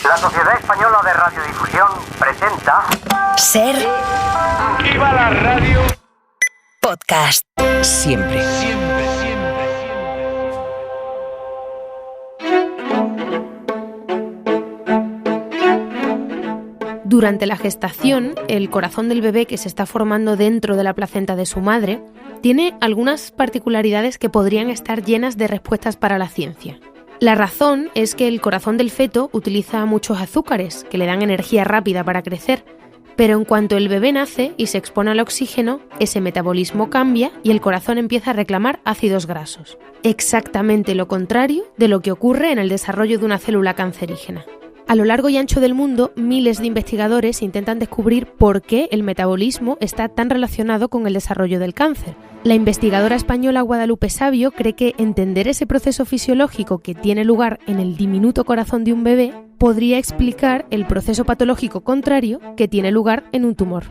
La Sociedad Española de Radiodifusión presenta... Ser... ¡Viva la radio! Podcast. Siempre. Durante la gestación, el corazón del bebé que se está formando dentro de la placenta de su madre tiene algunas particularidades que podrían estar llenas de respuestas para la ciencia. La razón es que el corazón del feto utiliza muchos azúcares que le dan energía rápida para crecer, pero en cuanto el bebé nace y se expone al oxígeno, ese metabolismo cambia y el corazón empieza a reclamar ácidos grasos. Exactamente lo contrario de lo que ocurre en el desarrollo de una célula cancerígena. A lo largo y ancho del mundo, miles de investigadores intentan descubrir por qué el metabolismo está tan relacionado con el desarrollo del cáncer. La investigadora española Guadalupe Savio cree que entender ese proceso fisiológico que tiene lugar en el diminuto corazón de un bebé podría explicar el proceso patológico contrario que tiene lugar en un tumor.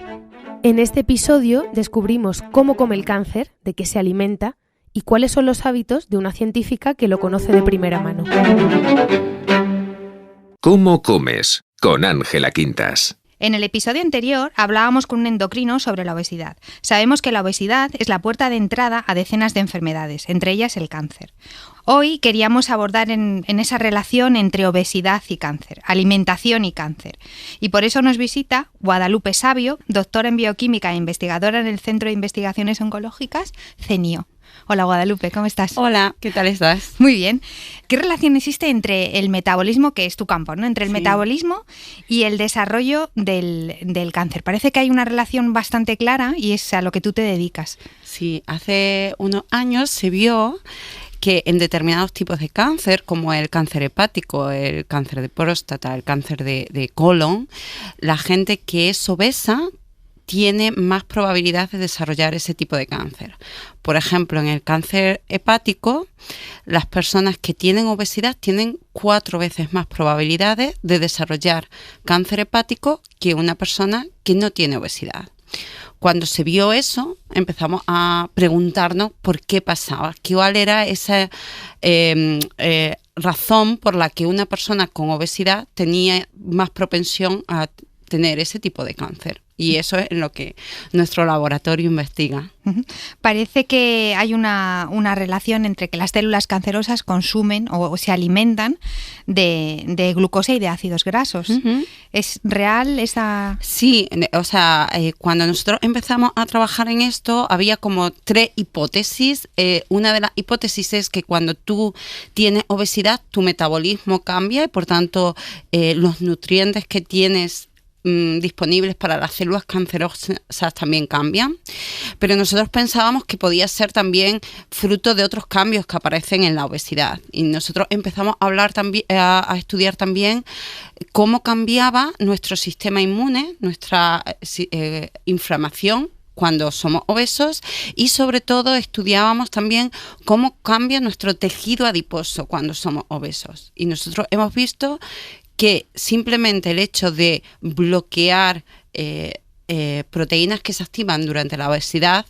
En este episodio descubrimos cómo come el cáncer, de qué se alimenta y cuáles son los hábitos de una científica que lo conoce de primera mano. ¿Cómo comes? Con Ángela Quintas. En el episodio anterior hablábamos con un endocrino sobre la obesidad. Sabemos que la obesidad es la puerta de entrada a decenas de enfermedades, entre ellas el cáncer. Hoy queríamos abordar en esa relación entre obesidad y cáncer, alimentación y cáncer. Y por eso nos visita Guadalupe Savio, doctora en bioquímica e investigadora en el Centro de Investigaciones Oncológicas, CENIO. Hola Guadalupe, ¿cómo estás? Hola, ¿qué tal estás? Muy bien. ¿Qué relación existe entre el metabolismo, que es tu campo, ¿no? Entre el metabolismo y el desarrollo del cáncer? Parece que hay una relación bastante clara y es a lo que tú te dedicas. Sí, hace unos años se vio que en determinados tipos de cáncer, como el cáncer hepático, el cáncer de próstata, el cáncer de colon, la gente que es obesa tiene más probabilidad de desarrollar ese tipo de cáncer. Por ejemplo, en el cáncer hepático, las personas que tienen obesidad tienen 4 veces más probabilidades de desarrollar cáncer hepático que una persona que no tiene obesidad. Cuando se vio eso, empezamos a preguntarnos por qué pasaba, cuál era esa razón por la que una persona con obesidad tenía más propensión a tener ese tipo de cáncer. Y eso es en lo que nuestro laboratorio investiga. Parece que hay una relación entre que las células cancerosas consumen o se alimentan de glucosa y de ácidos grasos. Uh-huh. ¿Es real esa...? Sí, o sea, cuando nosotros empezamos a trabajar en esto, había como 3 hipótesis. Una de las hipótesis es que cuando tú tienes obesidad, tu metabolismo cambia y por tanto los nutrientes que tienes disponibles para las células cancerosas también cambian, pero nosotros pensábamos que podía ser también fruto de otros cambios que aparecen en la obesidad y nosotros empezamos a hablar también, a estudiar también cómo cambiaba nuestro sistema inmune, nuestra inflamación cuando somos obesos y sobre todo estudiábamos también cómo cambia nuestro tejido adiposo cuando somos obesos y nosotros hemos visto que simplemente el hecho de bloquear proteínas que se activan durante la obesidad,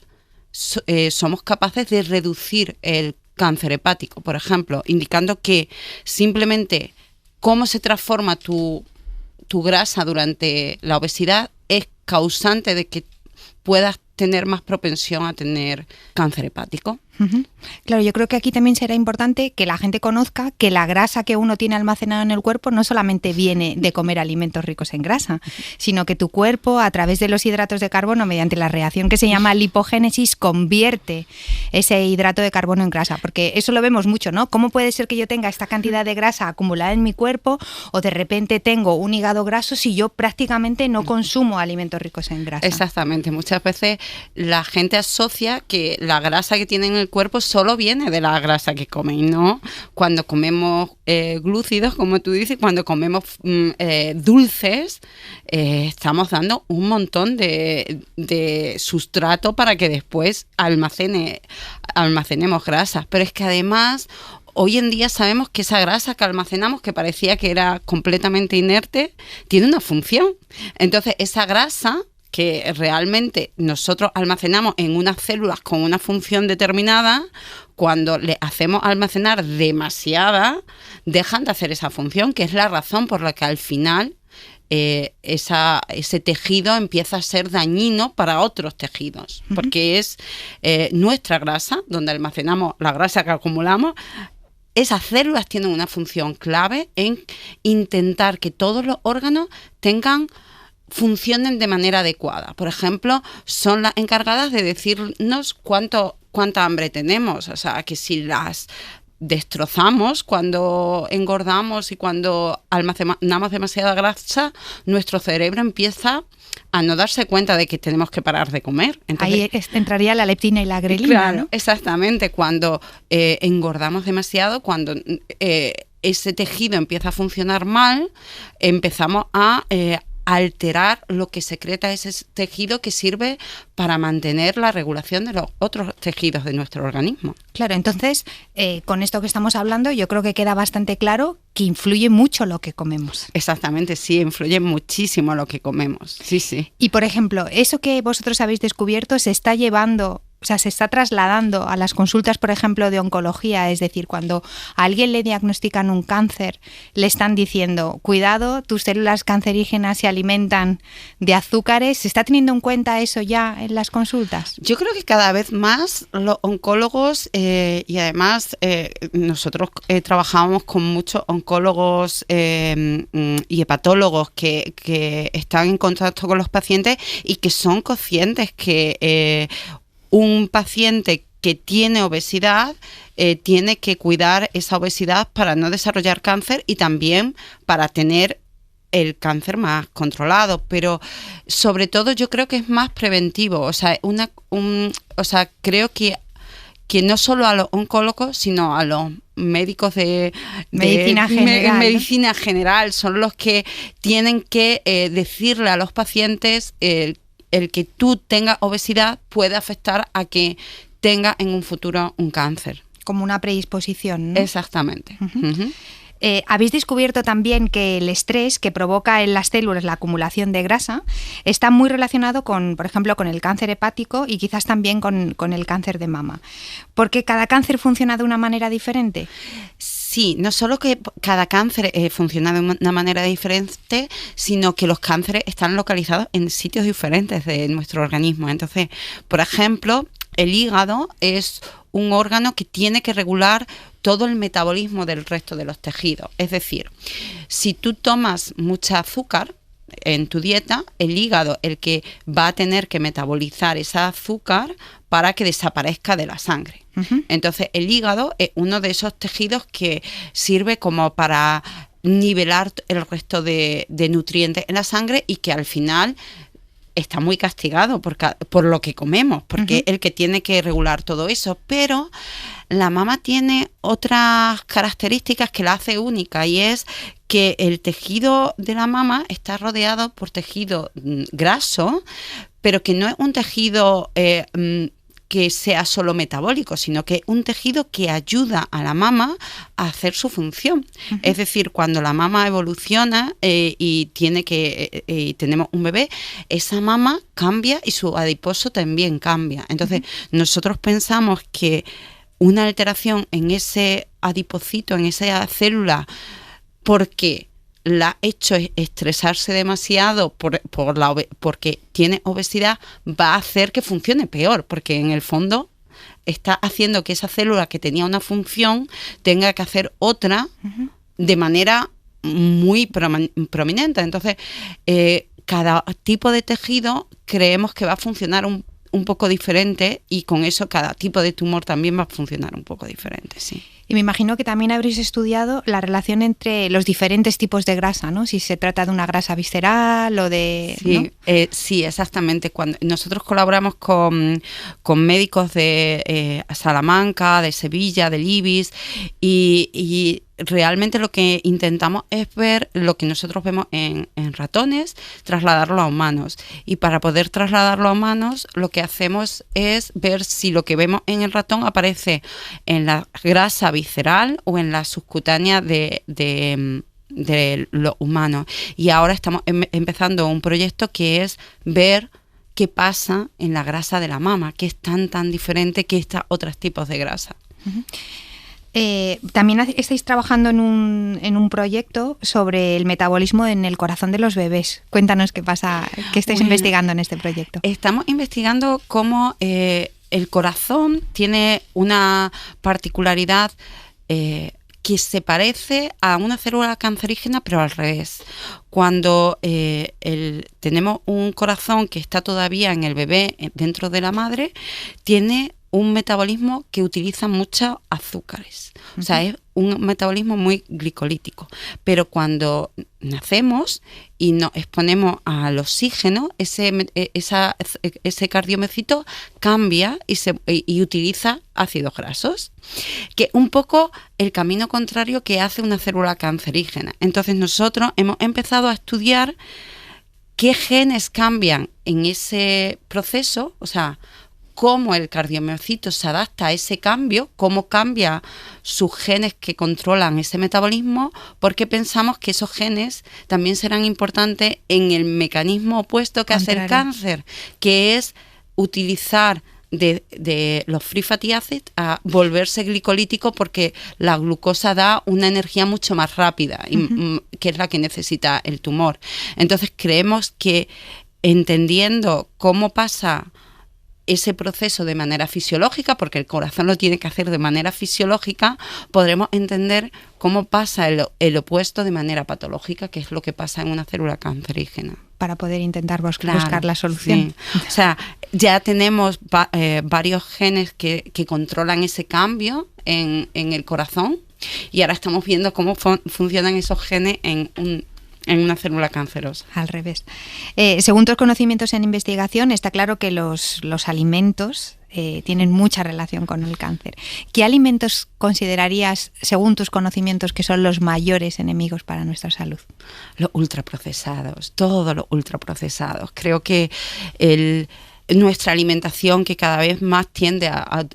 somos capaces de reducir el cáncer hepático, por ejemplo, indicando que simplemente cómo se transforma tu grasa durante la obesidad es causante de que puedas tener más propensión a tener cáncer hepático. Uh-huh. Claro, yo creo que aquí también será importante que la gente conozca que la grasa que uno tiene almacenada en el cuerpo no solamente viene de comer alimentos ricos en grasa, sino que tu cuerpo, a través de los hidratos de carbono, mediante la reacción que se llama lipogénesis, convierte ese hidrato de carbono en grasa. Porque eso lo vemos mucho, ¿no? ¿Cómo puede ser que yo tenga esta cantidad de grasa acumulada en mi cuerpo o de repente tengo un hígado graso si yo prácticamente no consumo alimentos ricos en grasa? Exactamente. Muchas veces la gente asocia que la grasa que tiene en el cuerpo solo viene de la grasa que comen, ¿no? Cuando comemos glúcidos, como tú dices, cuando comemos dulces, estamos dando un montón de sustrato para que después almacenemos grasas. Pero es que además hoy en día sabemos que esa grasa que almacenamos, que parecía que era completamente inerte, tiene una función. Entonces esa grasa que realmente nosotros almacenamos en unas células con una función determinada, cuando le hacemos almacenar demasiada, dejan de hacer esa función, que es la razón por la que al final ese tejido empieza a ser dañino para otros tejidos, porque es nuestra grasa, donde almacenamos la grasa que acumulamos. Esas células tienen una función clave en intentar que todos los órganos funcionen de manera adecuada. Por ejemplo, son las encargadas de decirnos cuánta hambre tenemos. O sea, que si las destrozamos cuando engordamos y cuando almacenamos demasiada grasa, nuestro cerebro empieza a no darse cuenta de que tenemos que parar de comer. Entonces, ahí entraría la leptina y la grelina, claro, ¿no? Exactamente. Cuando engordamos demasiado, cuando ese tejido empieza a funcionar mal, empezamos a alterar lo que secreta ese tejido, que sirve para mantener la regulación de los otros tejidos de nuestro organismo. Claro, entonces, con esto que estamos hablando, yo creo que queda bastante claro que influye mucho lo que comemos. Exactamente, sí, influye muchísimo lo que comemos. Sí, sí. Y, por ejemplo, eso que vosotros habéis descubierto se está llevando... O sea, se está trasladando a las consultas, por ejemplo, de oncología. Es decir, cuando a alguien le diagnostican un cáncer, le están diciendo, cuidado, tus células cancerígenas se alimentan de azúcares. ¿Se está teniendo en cuenta eso ya en las consultas? Yo creo que cada vez más los oncólogos, y además nosotros trabajamos con muchos oncólogos y hepatólogos que están en contacto con los pacientes y que son conscientes que un paciente que tiene obesidad tiene que cuidar esa obesidad para no desarrollar cáncer y también para tener el cáncer más controlado, pero sobre todo yo creo que es más preventivo. O sea, creo que no solo a los oncólogos, sino a los médicos de medicina general, medicina general, son los que tienen que decirle a los pacientes el que tú tengas obesidad puede afectar a que tenga en un futuro un cáncer. Como una predisposición, ¿no? Exactamente. Uh-huh. Habéis descubierto también que el estrés que provoca en las células la acumulación de grasa está muy relacionado con, por ejemplo, con el cáncer hepático y quizás también con el cáncer de mama. ¿Porque cada cáncer funciona de una manera diferente? Sí, no solo que cada cáncer funciona de una manera diferente, sino que los cánceres están localizados en sitios diferentes de nuestro organismo. Entonces, por ejemplo, el hígado es un órgano que tiene que regular todo el metabolismo del resto de los tejidos. Es decir, si tú tomas mucha azúcar en tu dieta, el hígado el que va a tener que metabolizar esa azúcar para que desaparezca de la sangre. Uh-huh. Entonces, el hígado es uno de esos tejidos que sirve como para nivelar el resto de nutrientes en la sangre y que al final está muy castigado por lo que comemos, porque es el que tiene que regular todo eso. Pero la mama tiene otras características que la hace única, y es que el tejido de la mama está rodeado por tejido graso, pero que no es un tejido que sea solo metabólico, sino que es un tejido que ayuda a la mama a hacer su función. Uh-huh. Es decir, cuando la mama evoluciona y tenemos un bebé, esa mama cambia y su adiposo también cambia. Entonces, nosotros pensamos que una alteración en ese adipocito, en esa célula, porque la ha hecho estresarse demasiado porque tiene obesidad, va a hacer que funcione peor, porque en el fondo está haciendo que esa célula que tenía una función tenga que hacer otra de manera muy prominente. Entonces, cada tipo de tejido creemos que va a funcionar un poco diferente, y con eso cada tipo de tumor también va a funcionar un poco diferente, sí. Y me imagino que también habréis estudiado la relación entre los diferentes tipos de grasa, ¿no? Si se trata de una grasa visceral o de... Sí, ¿no? Sí, exactamente. Cuando nosotros colaboramos con médicos de Salamanca, de Sevilla, del IBIS, y realmente lo que intentamos es ver lo que nosotros vemos en ratones, trasladarlo a humanos. Y para poder trasladarlo a humanos, lo que hacemos es ver si lo que vemos en el ratón aparece en la grasa visceral o en la subcutánea de los humanos. Y ahora estamos empezando un proyecto que es ver qué pasa en la grasa de la mama, que es tan diferente que estos otros tipos de grasa. También estáis trabajando en un proyecto sobre el metabolismo en el corazón de los bebés. Cuéntanos qué pasa, qué estáis investigando en este proyecto. Estamos investigando cómo el corazón tiene una particularidad que se parece a una célula cancerígena, pero al revés. Cuando tenemos un corazón que está todavía en el bebé, dentro de la madre, tiene un metabolismo que utiliza muchos azúcares. O sea, es un metabolismo muy glicolítico. Pero cuando nacemos y nos exponemos al oxígeno, ese cardiomiocito cambia y utiliza ácidos grasos, que es un poco el camino contrario que hace una célula cancerígena. Entonces nosotros hemos empezado a estudiar qué genes cambian en ese proceso, o sea, cómo el cardiomiocito se adapta a ese cambio, cómo cambia sus genes que controlan ese metabolismo, porque pensamos que esos genes también serán importantes en el mecanismo opuesto que hace el cáncer, que es utilizar de los free fatty acids a volverse glicolítico, porque la glucosa da una energía mucho más rápida, que es la que necesita el tumor. Entonces creemos que entendiendo cómo pasa ese proceso de manera fisiológica, porque el corazón lo tiene que hacer de manera fisiológica, podremos entender cómo pasa el opuesto de manera patológica, que es lo que pasa en una célula cancerígena. Para poder intentar buscar la solución. Sí. O sea, ya tenemos varios genes que controlan ese cambio en el corazón, y ahora estamos viendo cómo funcionan esos genes en una célula cancerosa. Al revés. Según tus conocimientos en investigación, está claro que los alimentos tienen mucha relación con el cáncer. ¿Qué alimentos considerarías, según tus conocimientos, que son los mayores enemigos para nuestra salud? Los ultraprocesados, todos los ultraprocesados. Creo que nuestra alimentación, que cada vez más tiende a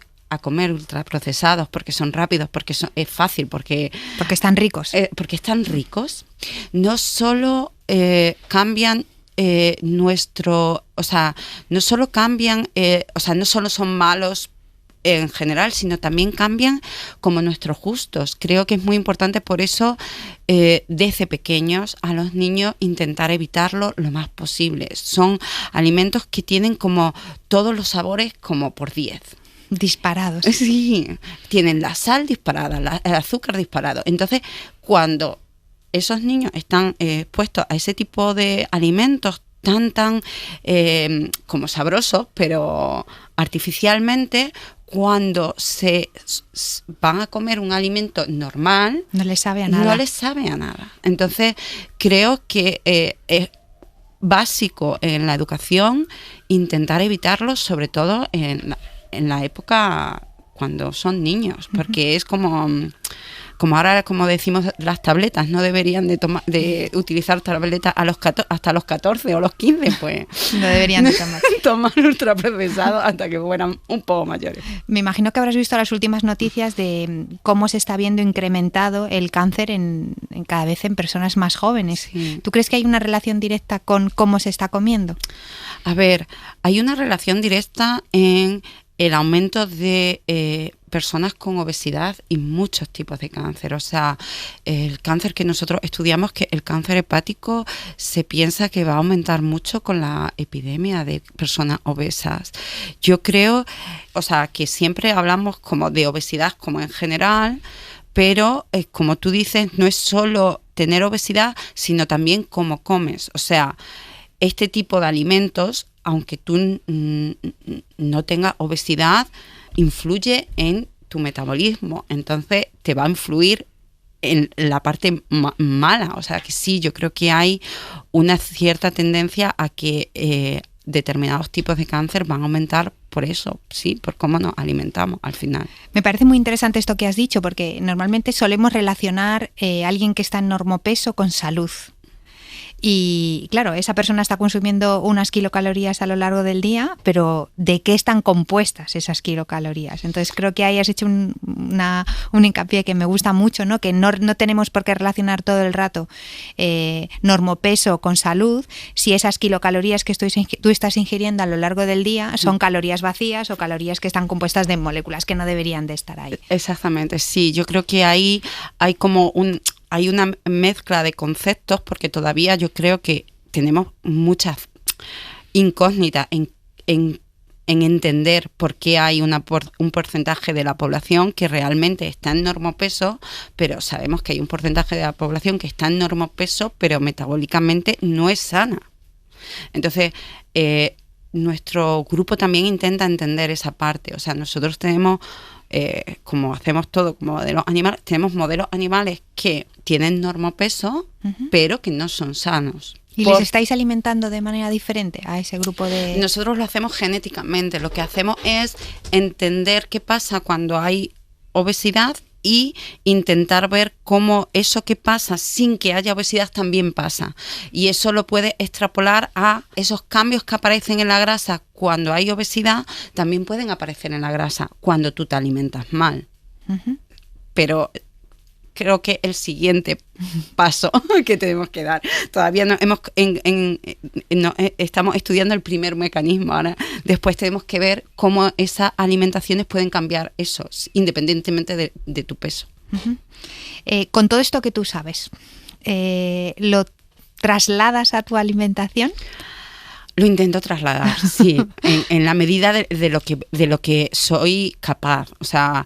comer ultraprocesados, porque son rápidos, porque es fácil, porque están ricos. Porque están ricos. No solo cambian no solo cambian, no solo son malos en general, sino también cambian como nuestros gustos. Creo que es muy importante, por eso desde pequeños a los niños intentar evitarlo lo más posible. Son alimentos que tienen como todos los sabores como por 10. Disparados. Sí, tienen la sal disparada, el azúcar disparado. Entonces, cuando esos niños están expuestos a ese tipo de alimentos tan como sabrosos, pero artificialmente, cuando se van a comer un alimento normal, no les sabe a nada. No les sabe a nada. Entonces, creo que es básico en la educación intentar evitarlo, sobre todo en la época cuando son niños, porque es como ahora, como decimos, las tabletas no deberían de utilizar tabletas hasta los 14 o los 15, pues no deberían de tomar ultraprocesados hasta que fueran un poco mayores. Me imagino que habrás visto las últimas noticias de cómo se está viendo incrementado el cáncer en cada vez en personas más jóvenes. Sí. ¿Tú crees que hay una relación directa con cómo se está comiendo? A ver, hay una relación directa en el aumento de personas con obesidad y muchos tipos de cáncer. O sea, el cáncer que nosotros estudiamos, que el cáncer hepático, se piensa que va a aumentar mucho con la epidemia de personas obesas. Yo creo, o sea, que siempre hablamos como de obesidad como en general, pero como tú dices, no es solo tener obesidad, sino también cómo comes. O sea, este tipo de alimentos, aunque tú no tengas obesidad, influye en tu metabolismo, entonces te va a influir en la parte mala. O sea que sí, yo creo que hay una cierta tendencia a que determinados tipos de cáncer van a aumentar por eso, sí, por cómo nos alimentamos al final. Me parece muy interesante esto que has dicho, porque normalmente solemos relacionar a alguien que está en normopeso con salud. Y claro, esa persona está consumiendo unas kilocalorías a lo largo del día, pero ¿de qué están compuestas esas kilocalorías? Entonces creo que ahí has hecho un hincapié que me gusta mucho, ¿no? Que no tenemos por qué relacionar todo el rato normopeso con salud, si esas kilocalorías que tú estás ingiriendo a lo largo del día son calorías vacías o calorías que están compuestas de moléculas que no deberían de estar ahí. Exactamente, sí. Yo creo que ahí hay como hay una mezcla de conceptos, porque todavía yo creo que tenemos muchas incógnitas en entender por qué hay un porcentaje de la población que realmente está en normopeso, pero sabemos que hay un porcentaje de la población que está en normopeso, pero metabólicamente no es sana. Entonces, nuestro grupo también intenta entender esa parte. O sea, nosotros tenemos, como hacemos todo como modelos animales, tenemos modelos animales que tienen normopeso, pero que no son sanos. ¿Y les estáis alimentando de manera diferente a ese grupo de...? Nosotros lo hacemos genéticamente. Lo que hacemos es entender qué pasa cuando hay obesidad y intentar ver cómo eso que pasa sin que haya obesidad también pasa. Y eso lo puedes extrapolar a esos cambios que aparecen en la grasa cuando hay obesidad, también pueden aparecer en la grasa cuando tú te alimentas mal. Pero creo que el siguiente paso que tenemos que dar, todavía no hemos estamos estudiando el primer mecanismo. Ahora después tenemos que ver cómo esas alimentaciones pueden cambiar eso, independientemente de tu peso. Con todo esto que tú sabes, ¿lo trasladas a tu alimentación? Lo intento trasladar, sí, en la medida de lo que soy capaz. O sea,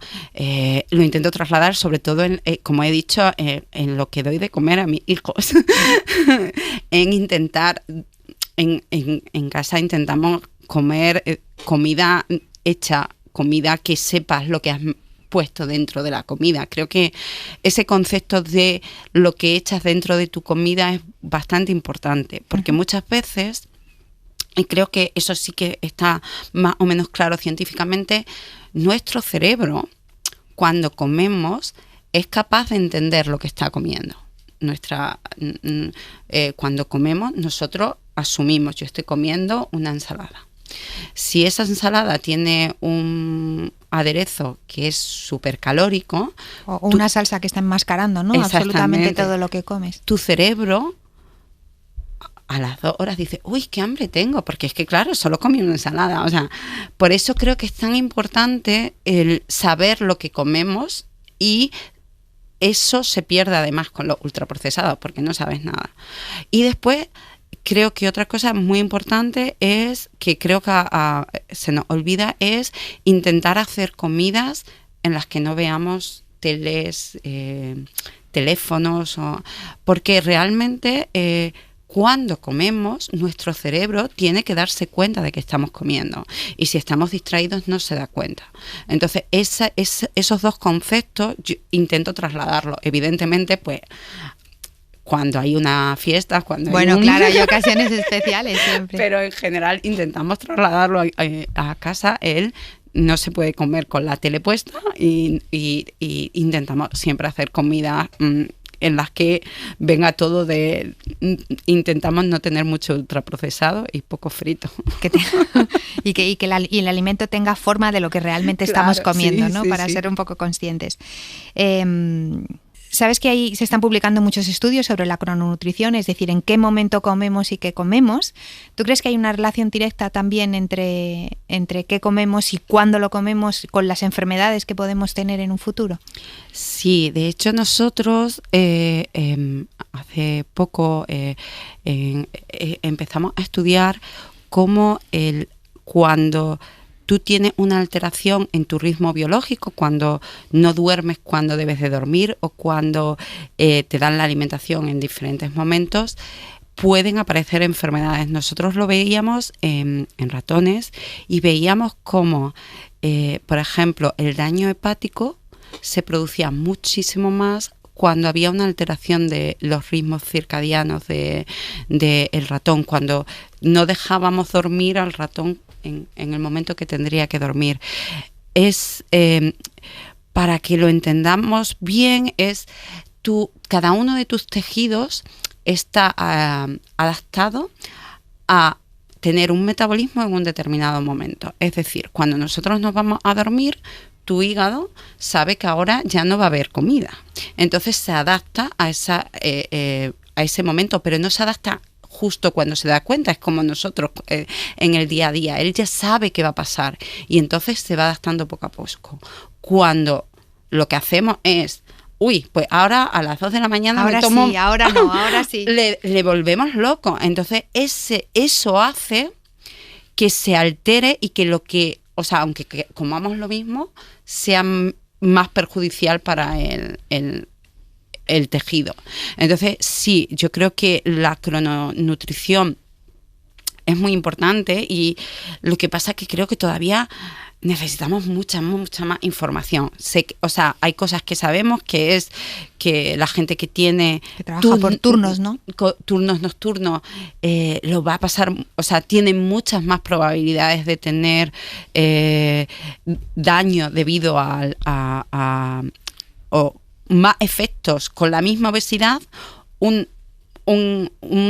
lo intento trasladar sobre todo, como he dicho, en lo que doy de comer a mis hijos. En intentar, en casa intentamos comer comida hecha, comida que sepas lo que has puesto dentro de la comida. Creo que ese concepto de lo que echas dentro de tu comida es bastante importante, porque muchas veces... Y creo que eso sí que está más o menos claro científicamente. Nuestro cerebro, cuando comemos, es capaz de entender lo que está comiendo. Cuando comemos, nosotros asumimos, yo estoy comiendo una ensalada. Si esa ensalada tiene un aderezo que es súper calórico... O una salsa que está enmascarando, ¿no? Absolutamente todo lo que comes. Tu cerebro... a las 2 horas dice, uy, qué hambre tengo, porque es que claro, solo comí una ensalada. O sea, por eso creo que es tan importante el saber lo que comemos, y eso se pierde además con los ultraprocesados, porque no sabes nada. Y después creo que otra cosa muy importante es, que creo que se nos olvida, es intentar hacer comidas en las que no veamos teléfonos, porque realmente... cuando comemos, nuestro cerebro tiene que darse cuenta de que estamos comiendo, y si estamos distraídos no se da cuenta. Entonces, esos dos conceptos yo intento trasladarlos. Evidentemente, pues, cuando hay una fiesta, claro, hay ocasiones especiales siempre. Pero en general intentamos trasladarlo a casa. No se puede comer con la tele puesta, y intentamos siempre hacer comida en las que venga todo intentamos no tener mucho ultraprocesado y poco frito. Y que el alimento tenga forma de lo que realmente estamos comiendo, sí, ¿no? Sí, para ser un poco conscientes. Sabes que ahí se están publicando muchos estudios sobre la crononutrición, es decir, en qué momento comemos y qué comemos. ¿Tú crees que hay una relación directa también entre qué comemos y cuándo lo comemos con las enfermedades que podemos tener en un futuro? Sí, de hecho nosotros hace poco empezamos a estudiar cómo cuando tú tienes una alteración en tu ritmo biológico, cuando no duermes cuando debes de dormir, o cuando te dan la alimentación en diferentes momentos, pueden aparecer enfermedades. Nosotros lo veíamos en ratones, y veíamos cómo, por ejemplo, el daño hepático se producía muchísimo más cuando había una alteración de los ritmos circadianos del ratón, cuando no dejábamos dormir al ratón en el momento que tendría que dormir. Para que lo entendamos bien, cada uno de tus tejidos está adaptado a tener un metabolismo en un determinado momento. Es decir, cuando nosotros nos vamos a dormir, tu hígado sabe que ahora ya no va a haber comida. Entonces se adapta a ese momento, pero no se adapta justo cuando se da cuenta. Es como nosotros en el día a día. Él ya sabe qué va a pasar y entonces se va adaptando poco a poco. Cuando lo que hacemos es, pues ahora a las 2 de la mañana ahora me tomo... sí, ahora no, ahora sí. Le volvemos loco. Entonces eso hace que se altere y que aunque comamos lo mismo, sea más perjudicial para el tejido. Entonces, sí, yo creo que la crononutrición es muy importante y lo que pasa es que creo que todavía necesitamos mucha más información. Hay cosas que sabemos, que es que la gente que tiene... Que trabaja por turnos, ¿no? Turnos nocturnos, lo va a pasar, tiene muchas más probabilidades de tener daño debido o más efectos con la misma obesidad, un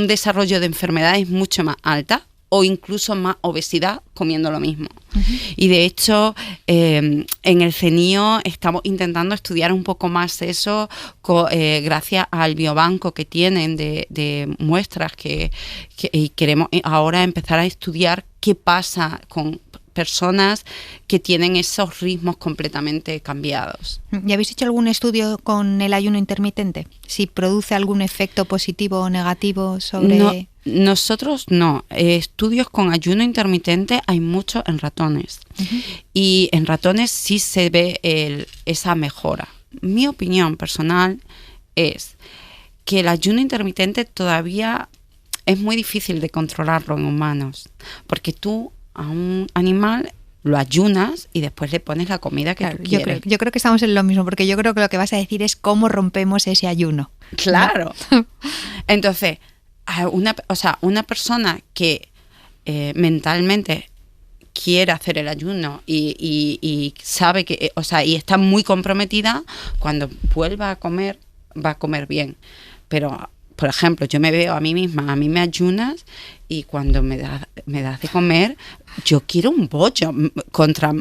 desarrollo de enfermedades mucho más alta o incluso más obesidad comiendo lo mismo. Uh-huh. Y de hecho, en el CENIO estamos intentando estudiar un poco más eso gracias al biobanco que tienen de muestras y queremos ahora empezar a estudiar qué pasa con personas que tienen esos ritmos completamente cambiados. ¿Y habéis hecho algún estudio con el ayuno intermitente? Si produce algún efecto positivo o negativo sobre... No, nosotros no. Estudios con ayuno intermitente hay muchos en ratones. Uh-huh. Y en ratones sí se ve esa mejora. Mi opinión personal es que el ayuno intermitente todavía es muy difícil de controlarlo en humanos, porque tú a un animal lo ayunas y después le pones la comida que tú quieres. Yo creo que estamos en lo mismo, porque yo creo que lo que vas a decir es cómo rompemos ese ayuno. Claro. ¿No? Entonces, una persona que mentalmente quiere hacer el ayuno y sabe que, y está muy comprometida, cuando vuelva a comer, va a comer bien. Pero, por ejemplo, yo me veo a mí misma, a mí me ayunas y cuando me das de comer, yo quiero un bollo contra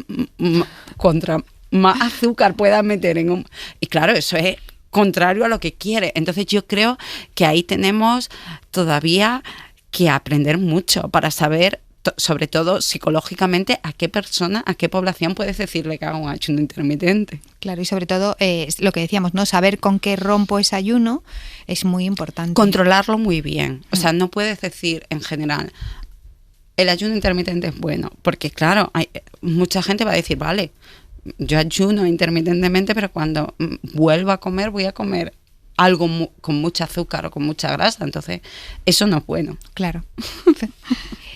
más azúcar puedas meter en un... Y claro, eso es contrario a lo que quiere. Entonces yo creo que ahí tenemos todavía que aprender mucho para saber, sobre todo psicológicamente, a qué persona, a qué población puedes decirle que haga un ayuno intermitente. Claro, y sobre todo lo que decíamos, ¿no? Saber con qué rompo ese ayuno es muy importante. Controlarlo muy bien. No puedes decir en general, el ayuno intermitente es bueno, porque claro, mucha gente va a decir, vale, yo ayuno intermitentemente, pero cuando vuelvo a comer voy a comer algo con mucho azúcar o con mucha grasa, entonces eso no es bueno. Claro.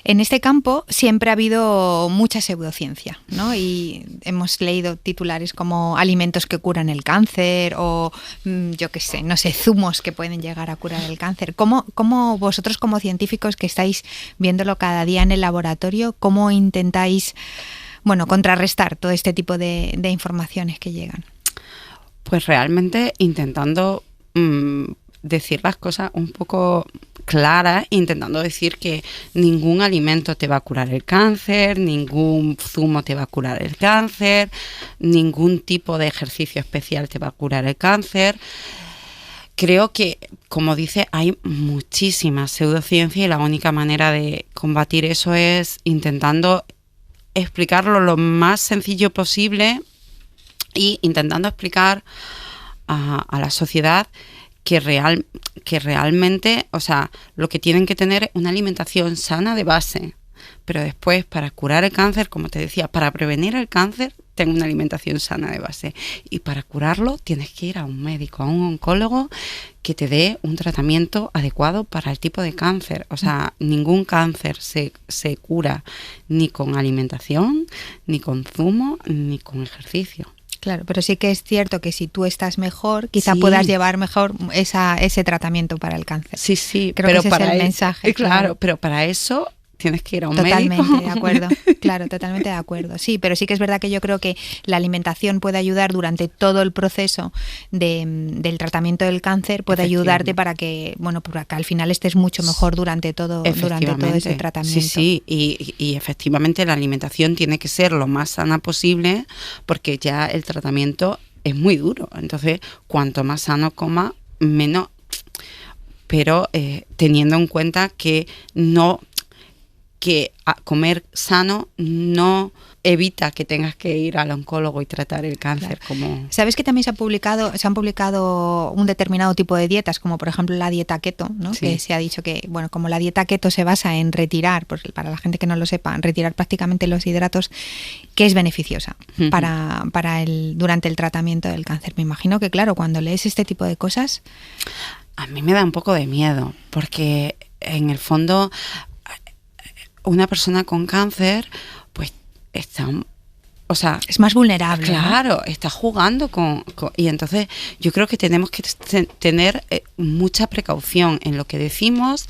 En este campo siempre ha habido mucha pseudociencia, ¿no? Y hemos leído titulares como alimentos que curan el cáncer o, zumos que pueden llegar a curar el cáncer. ¿Cómo vosotros como científicos que estáis viéndolo cada día en el laboratorio, cómo intentáis, contrarrestar todo este tipo de informaciones que llegan? Pues realmente intentando decir las cosas un poco claras, intentando decir que ningún alimento te va a curar el cáncer, ningún zumo te va a curar el cáncer, ningún tipo de ejercicio especial te va a curar el cáncer. Creo que, como dice, hay muchísima pseudociencia y la única manera de combatir eso es intentando explicarlo lo más sencillo posible y intentando explicar a la sociedad que realmente, lo que tienen que tener es una alimentación sana de base, pero después para curar el cáncer, como te decía, para prevenir el cáncer, ten una alimentación sana de base, y para curarlo tienes que ir a un médico, a un oncólogo que te dé un tratamiento adecuado para el tipo de cáncer. Ningún cáncer se cura ni con alimentación, ni con zumo, ni con ejercicio. Claro, pero sí que es cierto que si tú estás mejor, quizá puedas llevar mejor ese tratamiento para el cáncer. Sí, creo que ese es el mensaje. Claro, pero para eso tienes que ir a un Totalmente médico. de acuerdo, claro, totalmente de acuerdo. Sí, pero sí que es verdad que yo creo que la alimentación puede ayudar durante todo el proceso del tratamiento del cáncer, puede ayudarte para que, bueno, para que al final estés mucho mejor durante todo ese tratamiento. Sí, y efectivamente la alimentación tiene que ser lo más sana posible, porque ya el tratamiento es muy duro. Entonces, cuanto más sano coma, menos, pero teniendo en cuenta que comer sano no evita que tengas que ir al oncólogo y tratar el cáncer. Claro. ¿Sabes que también se han publicado un determinado tipo de dietas, como por ejemplo la dieta keto, ¿no? Sí. Que se ha dicho que, bueno, como la dieta keto se basa en retirar, pues para la gente que no lo sepa, retirar prácticamente los hidratos, que es beneficiosa durante el tratamiento del cáncer. Me imagino que, claro, cuando lees este tipo de cosas... A mí me da un poco de miedo, porque en el fondo una persona con cáncer pues está, o sea, es más vulnerable. Claro, ¿no? Está jugando y entonces yo creo que tenemos que tener mucha precaución en lo que decimos,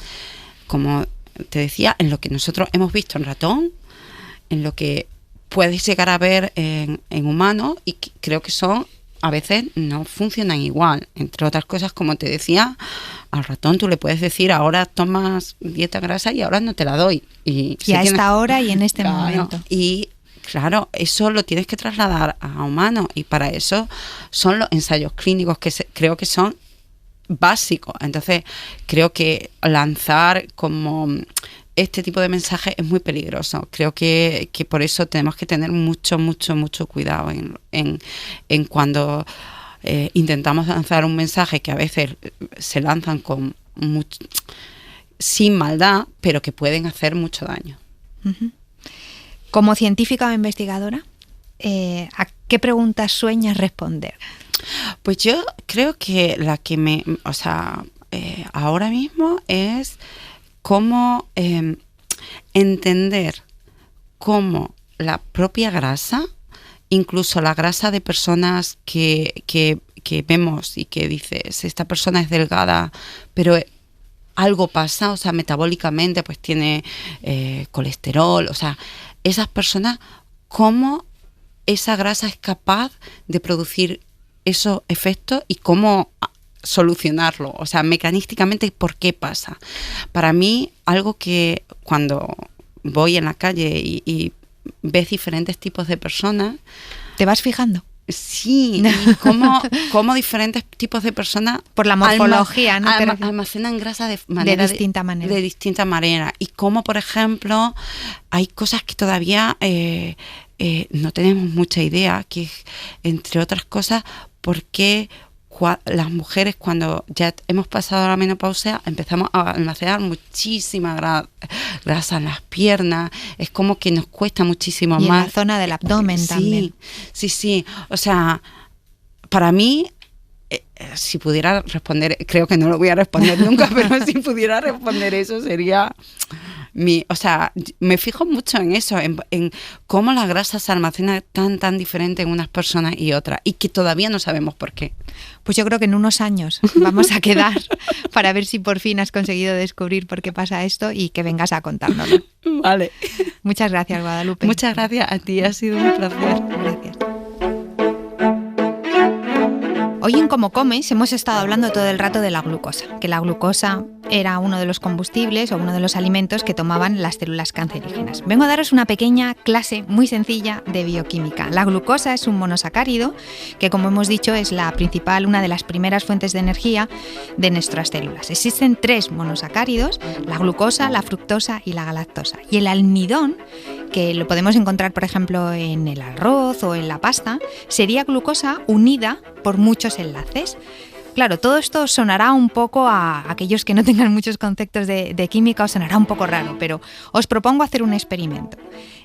como te decía, en lo que nosotros hemos visto en ratón, en lo que puedes llegar a ver en humano, y creo que a veces no funcionan igual. Entre otras cosas, como te decía, al ratón tú le puedes decir, ahora tomas dieta grasa y ahora no te la doy. Y a esta hora y en este momento. Y claro, eso lo tienes que trasladar a humanos, y para eso son los ensayos clínicos que creo que son básicos. Entonces, creo que lanzar como este tipo de mensaje es muy peligroso. Creo que por eso tenemos que tener mucho cuidado en cuando intentamos lanzar un mensaje, que a veces se lanzan sin maldad, pero que pueden hacer mucho daño. Uh-huh. Como científica o investigadora, ¿a qué preguntas sueñas responder? Pues yo creo que la que ahora mismo es cómo entender cómo la propia grasa, incluso la grasa de personas que vemos y que dices, esta persona es delgada, pero algo pasa, o sea, metabólicamente pues tiene colesterol, o sea, esas personas, cómo esa grasa es capaz de producir esos efectos y cómo solucionarlo, o sea, mecanísticamente, ¿por qué pasa? Para mí, algo que cuando voy en la calle y ves diferentes tipos de personas... ¿Te vas fijando? Sí, y cómo diferentes tipos de personas... Por la morfología, ¿no? Almacenan grasa de distinta manera. De distinta manera. Y cómo, por ejemplo, hay cosas que todavía no tenemos mucha idea, que entre otras cosas, por qué las mujeres, cuando ya hemos pasado la menopausia, empezamos a almacenar muchísima grasa en las piernas. Es como que nos cuesta muchísimo más. Y en la zona del abdomen también. Sí. O sea, para mí, si pudiera responder, creo que no lo voy a responder nunca, pero si pudiera responder eso sería... O sea, me fijo mucho en eso, en cómo la grasa se almacena tan diferente en unas personas y otras, y que todavía no sabemos por qué. Pues yo creo que en unos años vamos a quedar para ver si por fin has conseguido descubrir por qué pasa esto y que vengas a contárnoslo. Vale. Muchas gracias, Guadalupe. Muchas gracias a ti, ha sido un placer. Gracias. Hoy en Cómo Comes hemos estado hablando todo el rato de la glucosa, que la glucosa era uno de los combustibles o uno de los alimentos que tomaban las células cancerígenas. Vengo a daros una pequeña clase muy sencilla de bioquímica. La glucosa es un monosacárido que, como hemos dicho, es una de las primeras fuentes de energía de nuestras células. Existen 3 monosacáridos, la glucosa, la fructosa y la galactosa. Y el almidón, que lo podemos encontrar, por ejemplo, en el arroz o en la pasta, sería glucosa unida por muchos enlaces. Claro, todo esto sonará un poco a aquellos que no tengan muchos conceptos de química, os sonará un poco raro, pero os propongo hacer un experimento.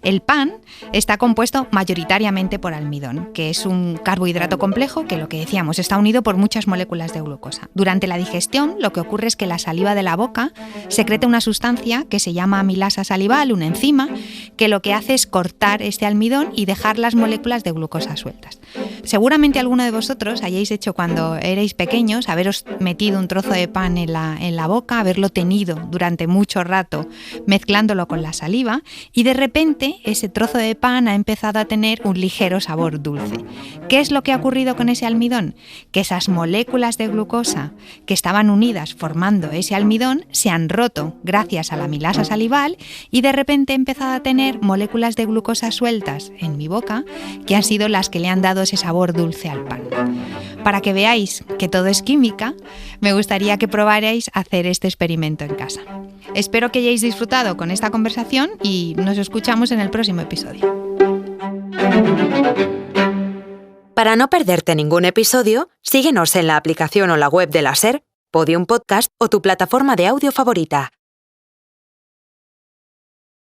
El pan está compuesto mayoritariamente por almidón, que es un carbohidrato complejo que, lo que decíamos, está unido por muchas moléculas de glucosa. Durante la digestión, lo que ocurre es que la saliva de la boca secreta una sustancia que se llama amilasa salival, una enzima, que lo que hace es cortar este almidón y dejar las moléculas de glucosa sueltas. seguramente alguno de vosotros hayáis hecho cuando erais pequeños, haberos metido un trozo de pan en la boca, haberlo tenido durante mucho rato mezclándolo con la saliva y de repente ese trozo de pan ha empezado a tener un ligero sabor dulce. ¿Qué es lo que ha ocurrido con ese almidón? Que esas moléculas de glucosa que estaban unidas formando ese almidón se han roto gracias a la amilasa salival y de repente he empezado a tener moléculas de glucosa sueltas en mi boca que han sido las que le han dado ese sabor dulce al pan. Para que veáis que todo es química, me gustaría que probarais hacer este experimento en casa. Espero que hayáis disfrutado con esta conversación y nos escuchamos en el próximo episodio. Para no perderte ningún episodio, síguenos en la aplicación o la web de la SER, Podium Podcast o tu plataforma de audio favorita.